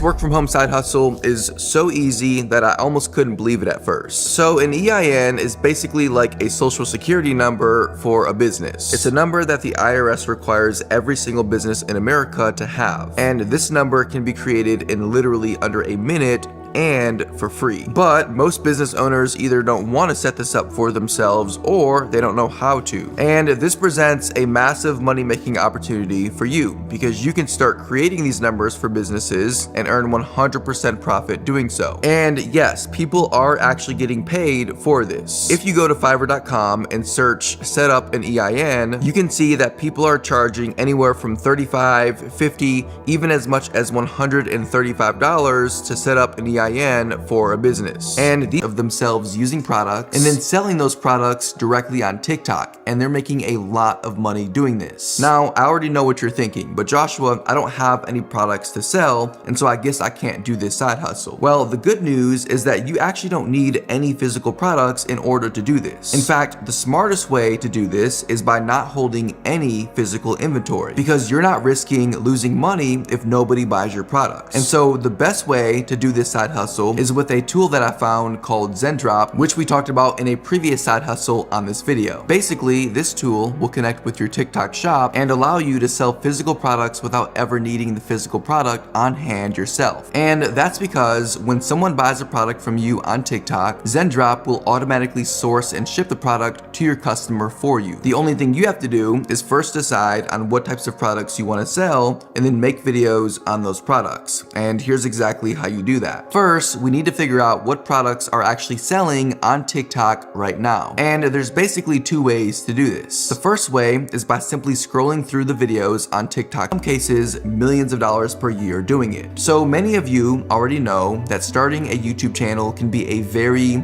Work from home side hustle is so easy that I almost couldn't believe it at first. So an EIN is basically like a social security number for a business. It's a number that the IRS requires every single business in America to have. And this number can be created in literally under a minute and for free. But most business owners either don't want to set this up for themselves or they don't know how to. And this presents a massive money-making opportunity for you because you can start creating these numbers for businesses and earn 100% profit doing so. And yes, people are actually getting paid for this. If you go to Fiverr.com and search set up an EIN, you can see that people are charging anywhere from $35, $50, even as much as $135 to set up an EIN for a business, and these of themselves using products and then selling those products directly on TikTok, and they're making a lot of money doing this. Now, I already know what you're thinking, but Joshua, I don't have any products to sell, and so I guess I can't do this side hustle. Well, the good news is that you actually don't need any physical products in order to do this. In fact, the smartest way to do this is by not holding any physical inventory, because you're not risking losing money if nobody buys your products. And so the best way to do this side hustle is with a tool that I found called Zendrop, which we talked about in a previous side hustle on this video. Basically, this tool will connect with your TikTok shop and allow you to sell physical products without ever needing the physical product on hand yourself. And that's because when someone buys a product from you on TikTok, Zendrop will automatically source and ship the product to your customer for you. The only thing you have to do is first decide on what types of products you want to sell and then make videos on those products. And here's exactly how you do that. First, we need to figure out what products are actually selling on TikTok right now. And there's basically two ways to do this. The first way is by simply scrolling through the videos on TikTok. In some cases, millions of dollars per year doing it. So many of you already know that starting a YouTube channel can be a very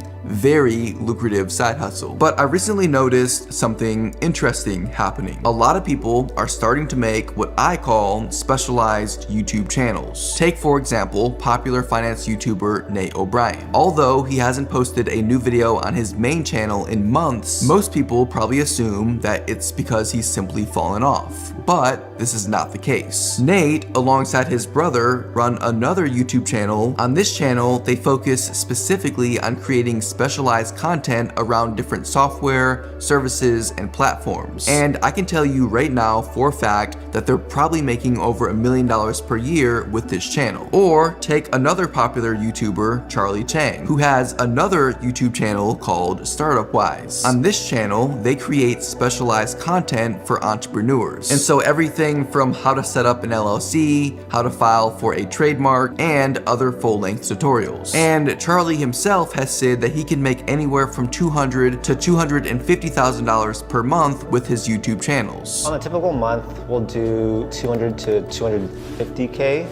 lucrative side hustle. But I recently noticed something interesting happening. A lot of people are starting to make what I call specialized YouTube channels. Take, for example, popular finance YouTuber Nate O'Brien. Although he hasn't posted a new video on his main channel in months, most people probably assume that it's because he's simply fallen off. But this is not the case. Nate, alongside his brother, run another YouTube channel. On this channel, they focus specifically on creating specialized content around different software, services, and platforms. And I can tell you right now for a fact that they're probably making over $1 million per year with this channel. Or take another popular YouTuber, Charlie Chang, who has another YouTube channel called Startup Wise. On this channel, they create specialized content for entrepreneurs. And so everything from how to set up an LLC, how to file for a trademark, and other full-length tutorials. And Charlie himself has said that he can make anywhere from $200,000 to $250,000 per month with his YouTube channels. On a typical month, we'll do 200 to 250K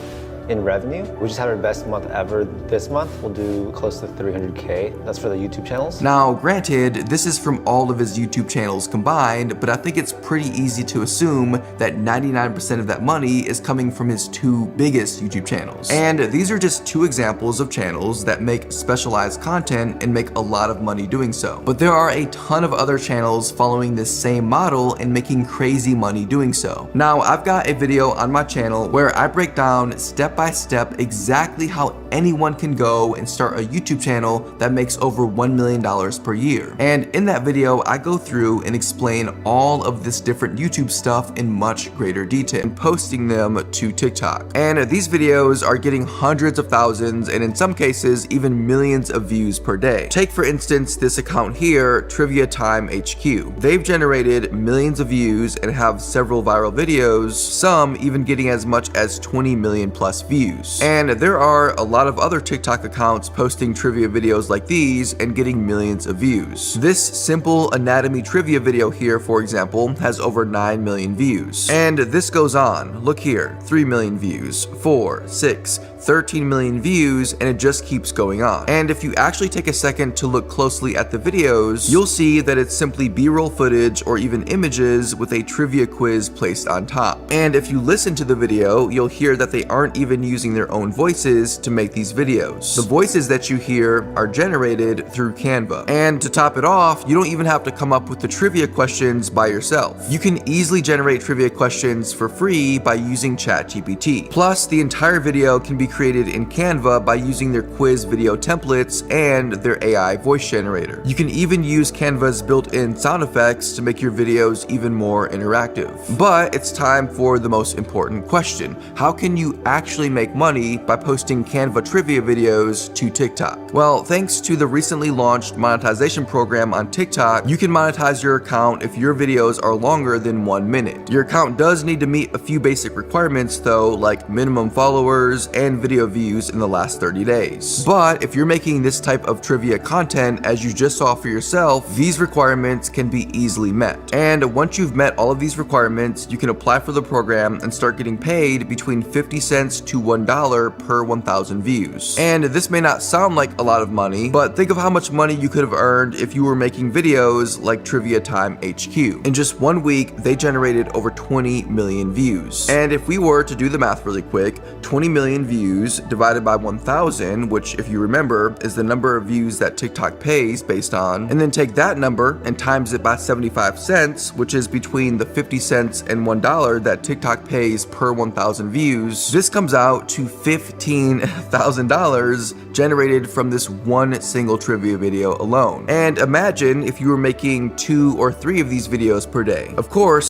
in revenue. We just had our best month ever this month. We'll do close to 300K. That's for the YouTube channels. Now, granted, this is from all of his YouTube channels combined, but I think it's pretty easy to assume that 99% of that money is coming from his two biggest YouTube channels. And these are just two examples of channels that make specialized content and make a lot of money doing so. But there are a ton of other channels following this same model and making crazy money doing so. Now, I've got a video on my channel where I break down step by step exactly how anyone can go and start a YouTube channel that makes over $1 million per year. And in that video, I go through and explain all of this different YouTube stuff in much greater detail and posting them to TikTok. And these videos are getting hundreds of thousands and in some cases even millions of views per day. Take for instance this account here, Trivia Time HQ. They've generated millions of views and have several viral videos, some even getting as much as 20 million plus views. And there are a lot of other TikTok accounts posting trivia videos like these and getting millions of views. This simple anatomy trivia video here, for example, has over 9 million views. And this goes on. Look here, 3 million views, 4, 6, 13 million views, and it just keeps going on. And if you actually take a second to look closely at the videos, you'll see that it's simply B-roll footage or even images with a trivia quiz placed on top. And if you listen to the video, you'll hear that they aren't even using their own voices to make these videos. The voices that you hear are generated through Canva. And to top it off, you don't even have to come up with the trivia questions by yourself. You can easily generate trivia questions for free by using ChatGPT. Plus, the entire video can be created in Canva by using their quiz video templates and their AI voice generator. You can even use Canva's built-in sound effects to make your videos even more interactive. But it's time for the most important question. How can you actually make money by posting Canva trivia videos to TikTok? Well, thanks to the recently launched monetization program on TikTok, you can monetize your account if your videos are longer than 1 minute. Your account does need to meet a few basic requirements though, like minimum followers and video views in the last 30 days. But if you're making this type of trivia content, as you just saw for yourself, these requirements can be easily met. And once you've met all of these requirements, you can apply for the program and start getting paid between 50 cents to $1 per 1,000 views. And this may not sound like a lot of money, but think of how much money you could have earned if you were making videos like Trivia Time HQ. In just 1 week, they generated over 20 million views. And if we were to do the math really quick, 20 million views divided by 1,000, which if you remember is the number of views that TikTok pays based on, and then take that number and times it by 75 cents, which is between the 50 cents and $1 that TikTok pays per 1,000 views, this comes out to $15,000 generated from this one single trivia video alone. And imagine if you were making 2 or 3 of these videos per day. Of course,